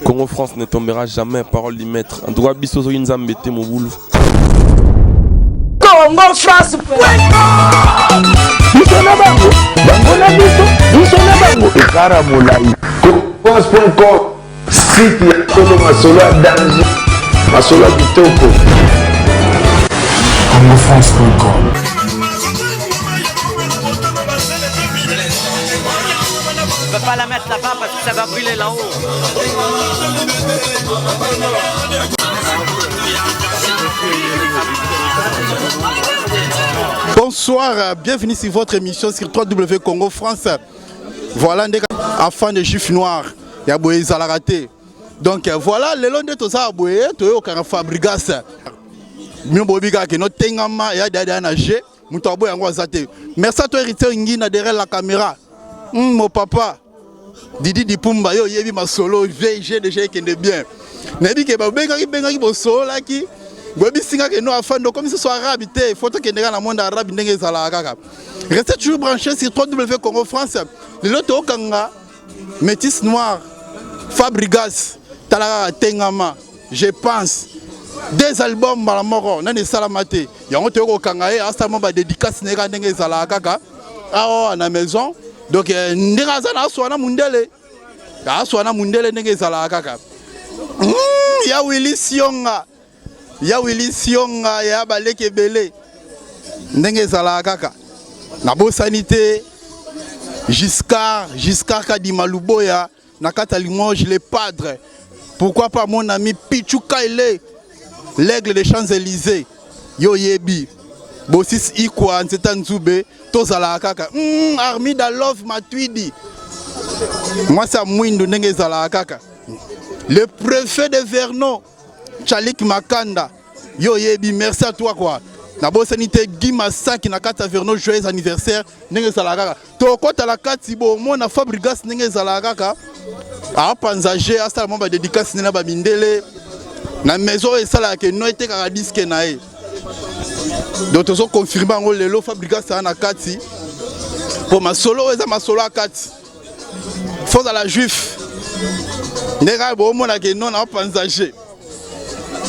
Congo-France ne tombera jamais, parole d'y mettre. En tout cas, Bissozo Yinzambe te mon boulot. Congo-France, France.com, site ya Tolo Masolo danger, Masolo Kitoko. Congo-France.com. On ne peut pas la mettre là-bas parce que ça va brûler là-haut. Bonsoir, bienvenue sur votre émission sur 3W Congo France. Voilà des enfants de juifs noirs. Il y a Boé Zalaraté. Donc voilà, le long de tout ça, Boé, tu es au Cara Fabrigas. Nous bobiga que notre tengama ya dada nager, mutabo yango zate. Merci à toi héritier ngina derrière la caméra. Mon papa Didi Dipumba yo yebi masolo VG déjà kende bien. Nabi ke ba benga ki bo solo la ki. Bobi singa que nous afando comme ce soit arabe té, faut que ndenge na monde arabe ndenge zala kaka. Restez toujours branchés sur 3W Congo France. Le loto okanga métis noir Fabrigas Talaka Tengama, je pense. Des albums à la mort, nani salamate. Yango te okanga hasta mamba dédicace nega ndenge zala kaka. Ah na maison. Donc ndega za na swana mundele. Aswana mundele ndenge zala kaka. Ya Willy Sionga. Ya Willy Sionga ya baleke belé. Ndenge zala kaka. Na bo sanité. Giscard Kadima Luboya, Nakata Limoges, les padres. Pourquoi pas mon ami Pichou Kaile, l'aigle des Champs-Élysées, Yo Yebi, Bossis Ikwa, Nzetan Zube, Tozala Kaka, Armida Love Matuidi. Moi, c'est Mouindou Nengezala Kaka. Le préfet de Vernon, Chalik Makanda, Yo Yebi, merci à toi quoi. Na bo sanité Guy Massaki na kata Vernon joyeux anniversaire ndenge zalaka to kota la kati bo mona Fabrigas ndenge zalaka a panzager asta mamba dédicace na ba mindele na maison et sala ke no été ka disque na e donc to so confirmer ngo lelo Fabrigas na kati pour ma solo eza ma solo a kati faut à la juif ndega bo mona ke non na panzager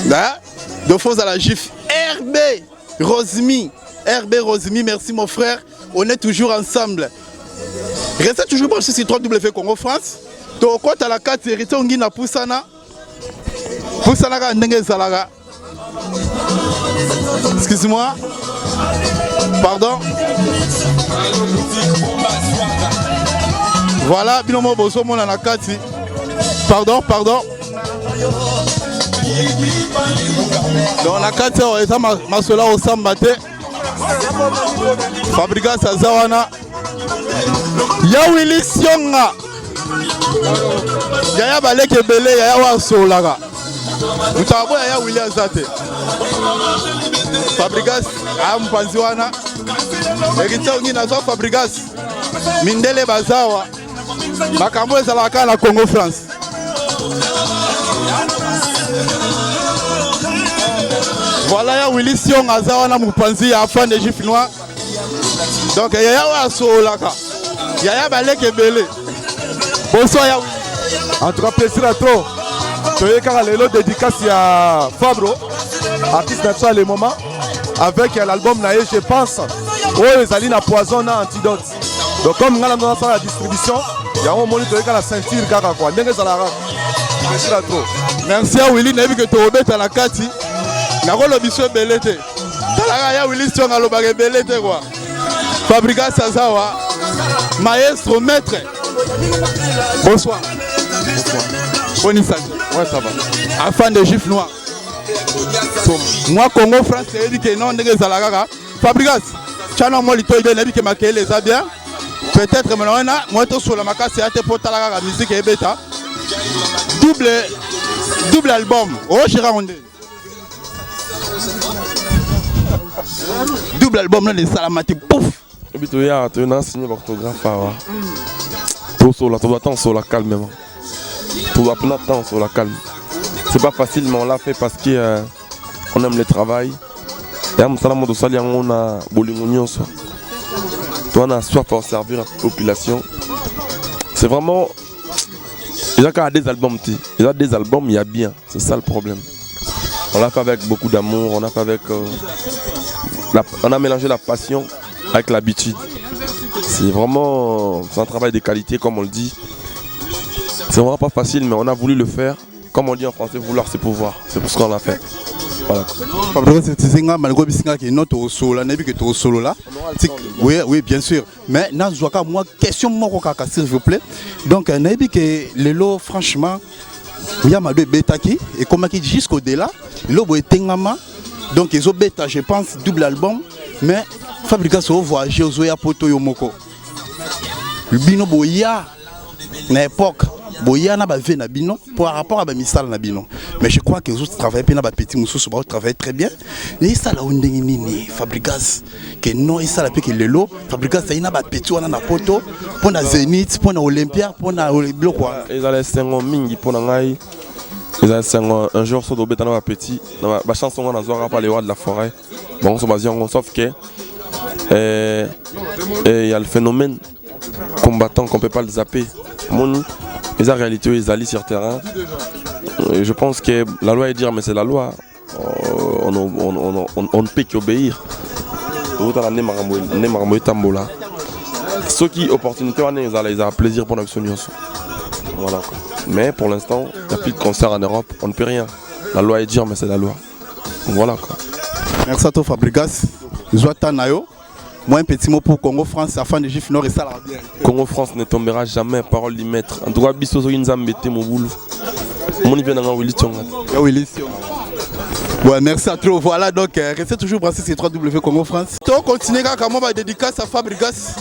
là de faut à la juif RB Rosmi, merci mon frère, on est toujours ensemble. Restez toujours branchés sur 3W Congo France. To kota la carte hérité on na Poussana. Poussana ka ndenge zalaga. Excuse-moi. Pardon. Voilà, binomo boso mona na carte. Pardon. Dans la carte, on est à Masola au Sambate. Fabrigas Azawana. Ya Willy Sionga. Yaya Baleke Bele, Yaya Wasolaga. Mutabo Yaya Willy Azate. Fabrigas Ampanziwana. Erita Ungina Zo Fabrigas. Mindele Bazawa. Makambo Ezalaka na Congo France. Voilà, ya Willy Sionga Azawana Mupanzi ya fan de juifs noirs. Donc Yaya Wasolaka. Yaya Baleke Bele. Bonsoir ya Willy. En tout cas, plaisir à trop. Tu es quand le lot dédicace à Fabro, artiste national le moment, avec l'album Naé, je pense, où les alliés na poison na antidote. Donc comme nous avons la distribution, il y a un moment où la ceinture kaka quoi. Plaisir à trop. Merci à Willy, n'avez que tu obéis à la Kati. Nakolo biso belete. Talaka ya Willy Sionga lobake belete quoi. Fabrigas Azawa, maestro maître. Bonsoir. Bonne santé. Ouais, ça va. Afin de juifs noirs. Moi, Congo, France, c'est dit que non, ndenge zalaka. Fabrigas, chano mo lito ide nebi ke makele za bien. Peut-être maintenant, moi to sur la makasi ate pour talaka la musique et bêta. Double album. Oh, Chira Onde. Double album là les salamati pouf. Tu as signé l'orthographe. Tout sur la, tu dois attendre sur la calme même. Tu dois prendre temps sur la calme. C'est pas facile mais on l'a fait parce que on aime le travail. Et on a bolingo on a soif pour servir la population. C'est vraiment Il y a des albums, il y a des albums, il y a bien. C'est ça le problème. On l'a fait avec beaucoup d'amour, on a fait avec... on a mélangé la passion avec l'habitude. C'est vraiment un travail de qualité, comme on le dit. C'est vraiment pas facile, mais on a voulu le faire. Comme on dit en français, vouloir c'est pouvoir. C'est pour ce qu'on l'a fait. Voilà. Oui, oui, bien sûr. Mais moi, question s'il vous plaît. Donc, Lelo, franchement, il y a ma deux bêta-qui, et comme il dit jusqu'au-delà, donc ils ont bêta, je pense, double album, mais fabrication voyage aux Oya Poto Yomoko. Le bino boya, na époque. Boya na ba ve na bino par rapport à ba misal na bino, mais je crois que les autres travaillent bien na ba petit mususu ba travaillent très bien. Mais ça la ondenge nini Fabrigas que non ça la pe que lelo Fabrigas ça ina ba petit wana na poto pour na Zénith pour na Olympia pour na Olympique quoi. Ils allaient sengo mingi pour na ngai. Ils allaient sengo un jour sur dobeta na ba petit na ba chanson on a zoara pas les rois de la forêt. Bon on se sauf que il y a le phénomène combattant qu'on peut pas le zapper. Les réalité, ils allient sur terrain. Et je pense que la loi est dire, mais c'est la loi. On ne peut qu'obéir. Ceux qui opportunité, ils ont plaisir pour notre solution. Voilà. Mais pour l'instant, il n'y a plus de concert en Europe. On ne peut rien. La loi est dire, mais c'est la loi. Voilà quoi. Merci à toi Fabrigas. Moi un petit mot pour Congo-France, afin de GIF Nord et ça la bien. Congo-France ne tombera jamais, parole du maître. En tout cas, Bisso Nzambete mon boulot. Mon niveau dans Willy Tionga. Ouais, merci à toi. Voilà donc, restez toujours brassés sur 3W Congo-France. On continue quand on va dédicace à Fabrigas.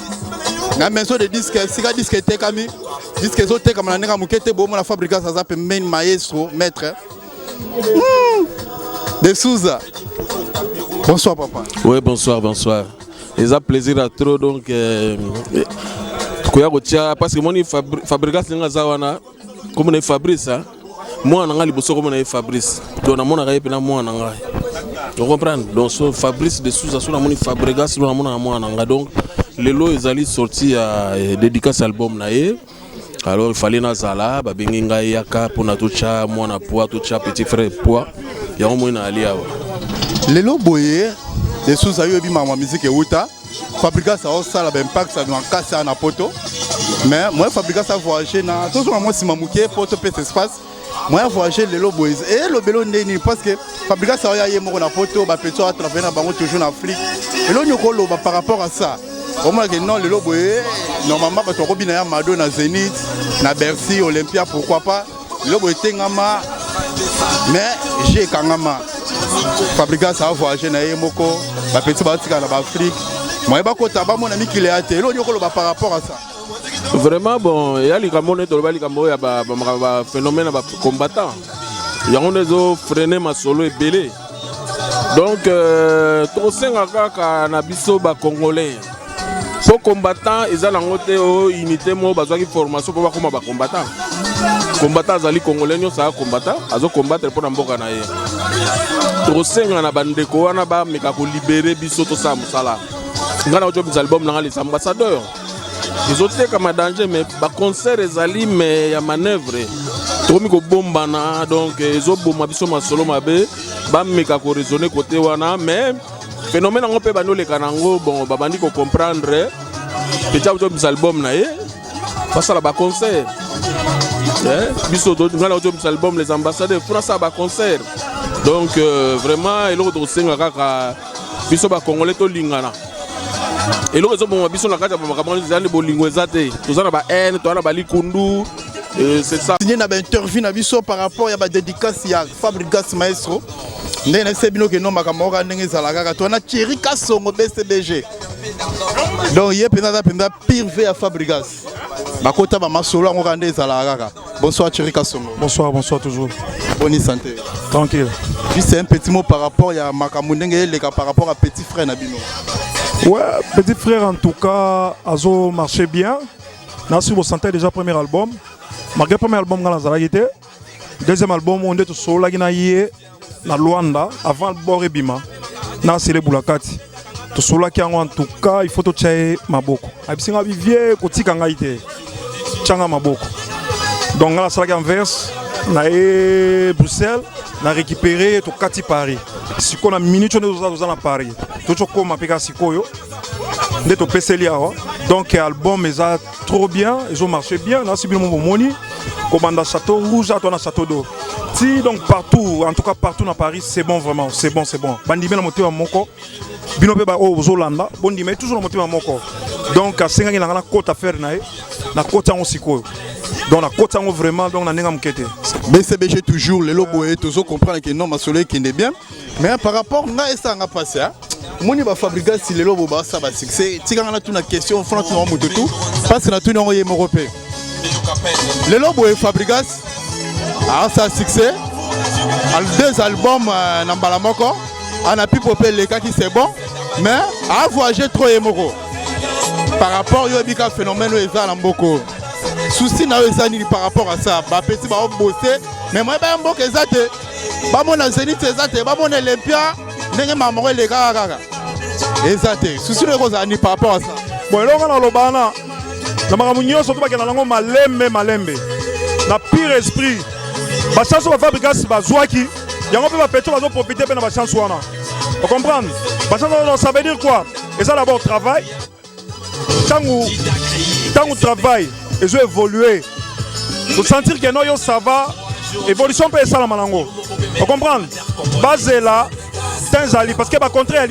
La maison de disques, si la disque était comme disque zoté comme la nègre moukete, bon, la Fabrigas a zappé main maestro, maître. De Souza. Bonsoir papa. Oui, bonsoir, bonsoir. C'est un plaisir à trop donc parce que moi Fabrigas Zawana comme on est Fabrice moi on a les bossos comme on est Fabrice donc on a gagné pendant moi on a tu comprends donc ce Fabrice de sous ça on a Fabrigas on a moi on a donc les lots ils allaient sortir dédicace album naé alors il fallait nazala ba benginga yaka pour na toucha moi na poids toucha petit frère poids ya au moins aller les lots boyé les sous ayo bi ma musique et outa Fabrigas a ça la impact ça nous casse à poto mais moi Fabrigas a voyagé na tout moi si mamouké poto peut espace moi voyagé les lots boys et le belo neni parce que Fabrigas a yé mo na poto ba petit à travers na bango toujours en Afrique et lo nyokolo ba par rapport à ça au moins que non les lots boys normalement ba to robina ya Mado na Zénith na Bercy Olympia pourquoi pas le lots boys tengama mais j'ai kangama Fabrigas a voyagé na Yemoko, ba petit batika na Afrique. Moi ba kota ba mon ami qui l'a été. Lo nyoko par rapport à ça. Vraiment bon, il y a les camones de le cambo ya ba phénomène ba combattant. Il y a on les freiner ma solo et belé. Donc to senga kaka na biso ba congolais. So combattant ils ont ngote unité mo bazwa ki formation pour ba koma ba combattant. Combattant azali congolais nyo ça combattant, azo combattre pour na mboka na ye. Tosenga na bandeko wana ba meka ko libérer biso to sa musala. Ngana ojo biz album na les ambassadeurs. Ils ont été comme danger mais ba concert ezali mais ya manœuvre. To mi ko bomba na donc ezo bomba biso masolo mabe ba meka ko raisonner côté wana mais phénomène on peut ba no le kanango bon ba bandi ko comprendre. Petit ojo biz album na ye. Pas ça la ba concert. Biso do ngana ojo biz album les ambassadeurs pour ça ba concert. Donc vraiment il y a senga kaka biso ba congolais to lingana et l'autre bon biso na kata ba kamoni zali bolingo ezate tozana ba haine to na ba likundu c'est ça signé na ba interview na biso par rapport ya ba dédicace ya Fabrigas maestro ndene sebino ke no makamora ndenge zala kaka to na Thierry Kasongo BCBG donc yé penda pire V à Fabrigas bakota ba masolo ngo kande zala kaka. Bonsoir Thierry Kasongo. Bonsoir, bonsoir toujours. Bonne santé. Tranquille. Juste un petit mot par rapport à Makamundenge par rapport à petit frère Nabino. Ouais, petit frère en tout cas, Azo marchait bien. Nasi vous sentez déjà premier album. Malgré premier album dans la été. Deuxième album on est tout seul là na Luanda avant le Borebima. Nasi le Boulakati. Tout seul là qui en tout cas il faut tout changer maboko. Abisinga vivier kotika ngaite. Changa maboko. Donc là, ça en verse, na Bruxelles, na récupéré to kati Paris. Si qu'on a minute on est dans Paris. Tout comme apika sikoyo. Nde to peselia. Donc album mais ça trop bien, ils ont marché bien. Là c'est bien mon money. Commanda château rouge, à ton château d'eau. Si donc partout, en tout cas partout dans Paris, c'est bon vraiment, c'est bon, c'est bon. Bandimé la montée à Moko. Binope ba aux Hollanda, Bondimé toujours la montée à Moko. Donc à 5 ans il y a la côte à faire na côte en sikoyo. Donc la côte en vraiment donc na nenga mkete. BCBG toujours les lobos et toujours comprendre que non ma soleil qui est bien. Mais par rapport na ça nga passé hein. Moni ba fabriquer si les lobos ba ça va succès. Si quand on a une question franchement tout parce que na tout non européen. Les lobos et fabriquer a ça succès. Deux albums na Balamoko. On a pu popper les cas qui c'est bon mais à voyager trop émoro. Par rapport au bika phénomène et ça l'amboko. Souci na ezani par rapport à ça ba petit ba bosser mais moi ba mboka ezate ba mona Zénith ezate ba mona Olympia ndenge mamoro les gars ezate souci le kozani par rapport à ça bon elonga na lobana na makambo nyonso to bakena nango malembe na pire esprit ba chance ba fabriquer ba zwaki yango pe ba peto ba zo profiter pe na ba chance wana vous comprenez ba chance ça veut dire quoi et ça d'abord travail tangu travail ils ont évolué. Pour sentir que non, ça va, évolution peut être ça la malango. Vous comprenez? Basé là, Tenzali, parce que par contre, il y a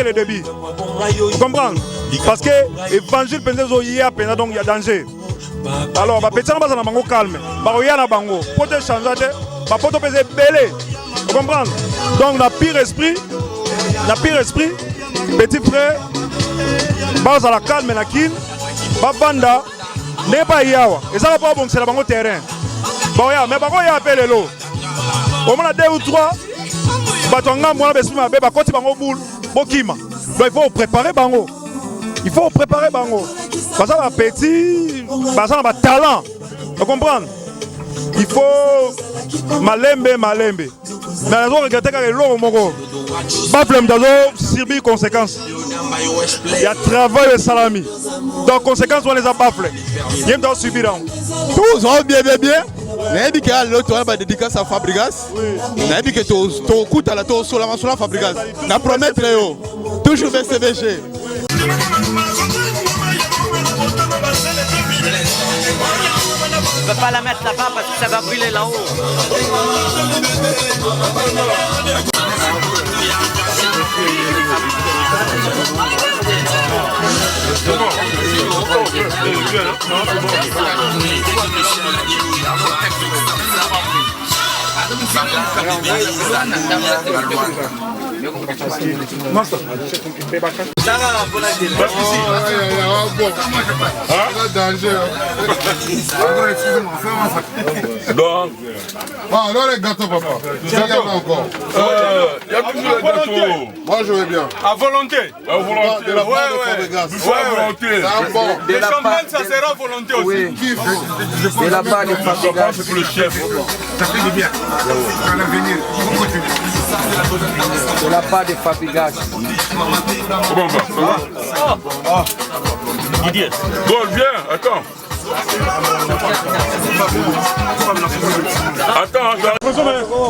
le débit. Vous comprenez? Parce que l'évangile peut être donc il y a danger. Alors, petit on va mango calme. Il y a un bango. Pour te changer, pour te peser belé. Vous comprenez? Donc, la pire esprit, petit frère, base à la calme, la kin, banda. N'est pas yawa et ça va pas bon c'est la bango terrain bon ya mais bango ya appelle lo au moins 2 ou 3 batonga moi besoin ma beba koti bango boule bokima donc il faut préparer bango parce que la petit parce que la talent vous comprenez il faut malembe mais on regrette que l'eau moko baflem dazo subir conséquences il y a travail et salami donc conséquences on les a baflé il y a dans subir tous ont bien mais dit que l'autre va dédicace à Fabrigas mais dit que to coûte à la to sur la Fabrigas na promettre toujours BCBG Je ne peux pas la mettre là-bas parce que ça va brûler là-haut. Alors les gâteaux, papa. Il y a encore. Il y a toujours les gâteaux. Moi je veux bien. À volonté. À volonté. De la part de Fabrigas. À volonté. Les champagnes, ça sera à volonté aussi. Oui. De la part de Fabrigas. C'est pour le chef. Ça fait du bien. À l'avenir. De la part de Fabrigas. Comment on va? Didier. Bon, viens, attends.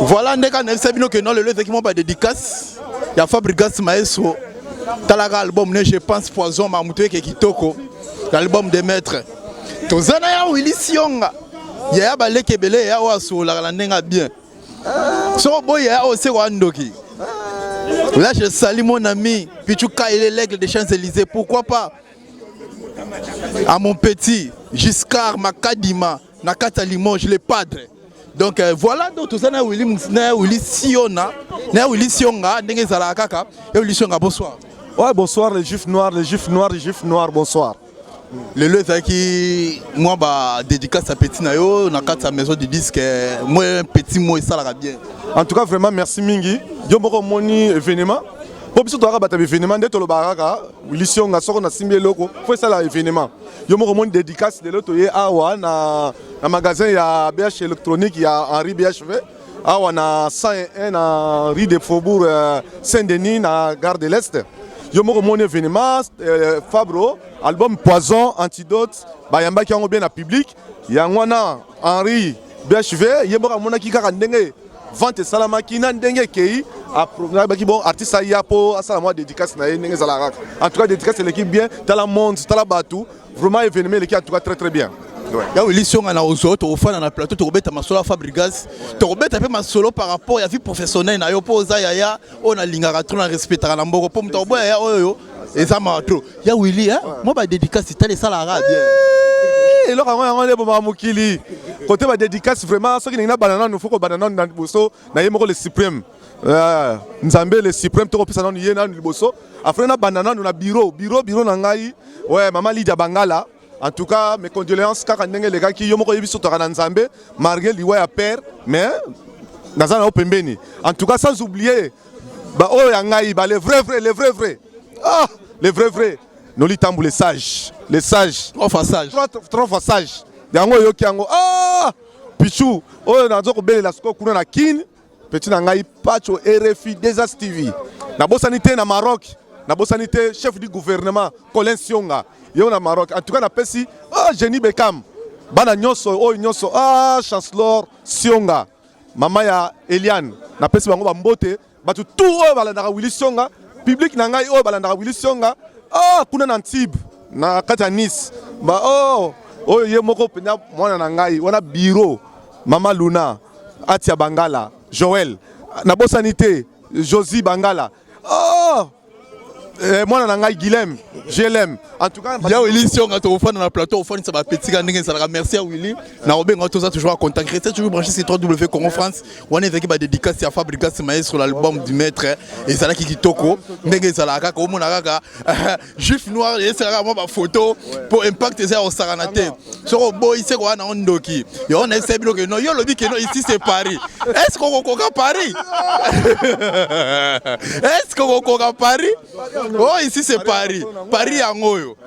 Voilà, ndeka nefse bino que non le lieu qui m'a pas dédicace. Il y a Fabrigas Maestro. Talaga album ne je pense poison mamouté qui kitoko. L'album des maîtres. Tozana ya Willy Sionga. Ya ba lekebele ya waso la ndenga bien. So boy ya ose wandoki. Là je salue mon ami Pichuka il est l'aigle des Champs-Élysées. Pourquoi pas à mon petit Giscard Makadima Nakata Limoges les padres. Donc voilà donc tout ça na Willy Sionga ndenge zala kaka et Willy Sionga bonsoir. Ouais bonsoir les juifs noirs bonsoir. Le lieu qui moi bah dédicace à petit nayo nakata maison de disque moi un petit mot ça la bien. En tout cas vraiment merci mingi. Yo moko moni événement. Pour biso to bata événement de tolo baraka Willy Sionga soko na simbi loko faut ça l'événement. Yo moko moni dédicace de l'autre awa na magasin ya BH électronique ya Henri BHV awa na 101 na rue de Faubourg Saint-Denis na gare de l'Est. Yo moko moni événement Fabro album Poison Antidote bayamba qui ont bien na public. Il y a un Henri BHV yeboka mona ki kaka ndenge vente salamaki na ndenge kei baki bon artiste ya po asala moi dédicace na ndenge zala en tout cas dédicace l'équipe bien dans la monde dans la batou vraiment événement l'équipe en tout cas très très bien. Ya émission na ozo to fana na plateau to robeta masolo Fabrigas to robeta pe masolo par rapport ya vie professionnelle na yo poza ya on a lingara trop na respectera na mboko po mto boya ya oyo eza matro ya Willy hein moi ba dédicace tale sala bien et là on est bon mukili côté ba dédicace vraiment ceux qui na banana nous faut ko banana na boso na yemoko le suprême nzambe le suprême to kopesa na yena liboso après na banana na bureau na ngai ouais maman Lydia Bangala. En tout cas, mes condoléances car les gars qui ont eu sur Nzambe, malgré l'Iwa à père, mais Nazana Opembeni. En tout cas, sans oublier, les vrais. Ah, les vrais. Nous les tambou les sages. Trop sages. Yango yokiango. Ah, Pichou. Oh, Nazoko belle la sco kuna na kin. Petit nangai pacho RFI Desas TV. Na bosanité na Maroc. Na bosanité chef du gouvernement Colin Sionga. Yo na Maroc. En tout cas na pesi Jenny Bekam. Bana nyonso nyonso chancellor Sionga. Mama ya Eliane. Na pesi bango ba mbote batu tout balandaka Willy Sionga. Public na ngai balandaka Willy Sionga. Kuna na Antibes na kata Nice. Ba ye moko penya mwana na ngai wana bureau Mama Luna Atia Bangala Joël na bosanité Josie Bangala. Moi na ngai Guilhem, je l'aime. En tout cas, ya Willy si on a au fond dans la plateau, au fond ça va petit ganding ça merci à Willy. Na Robin on tous toujours à contact. Restez toujours branché sur www Congo France. On est avec ba dédicace à Fabrigas Maïs sur l'album du maître et ça là qui kitoko. Ndenge ça là kaka omona kaka juif noir et ça là moi ba photo pour impact ça au Saranate. Sur boy c'est quoi na ondoki. Yo on essaie bien que non yo lobi que non ici c'est Paris. Est-ce qu'on coca Paris? Est-ce qu'on coca Paris? Oh, ici c'est Paris. Paris en Ngoyo.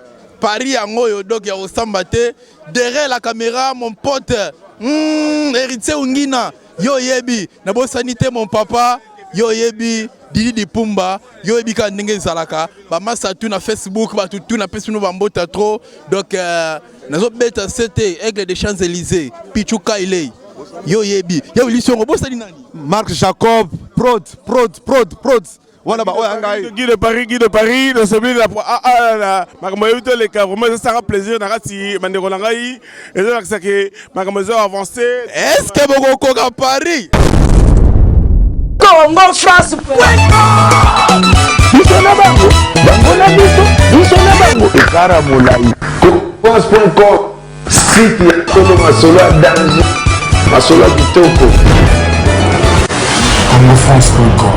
Donc il y a au Sambate. Derrière la caméra, mon pote, héritier Ungina. Yo yebi. Nabo sanité mon papa. Yo yebi. Didi Dipumba. Yo yebi Kandenge Zalaka. Bama Satou na Facebook. Tout na pesu nous bambota trop. Donc, nazo beta c'était Aigle des Champs-Élysées. Pichou Kailei. Yo yebi. Yo Willy Sionga. Bo sali nani? Marc Jacob. Prod. Guy de Paris, dans celui de la les cas, vraiment ça sera plaisir d'arrêter Manderolangai et de ça que Magamozo avancé. Est-ce que vous avez à Paris? Congo France. Nous sommes Congo France.com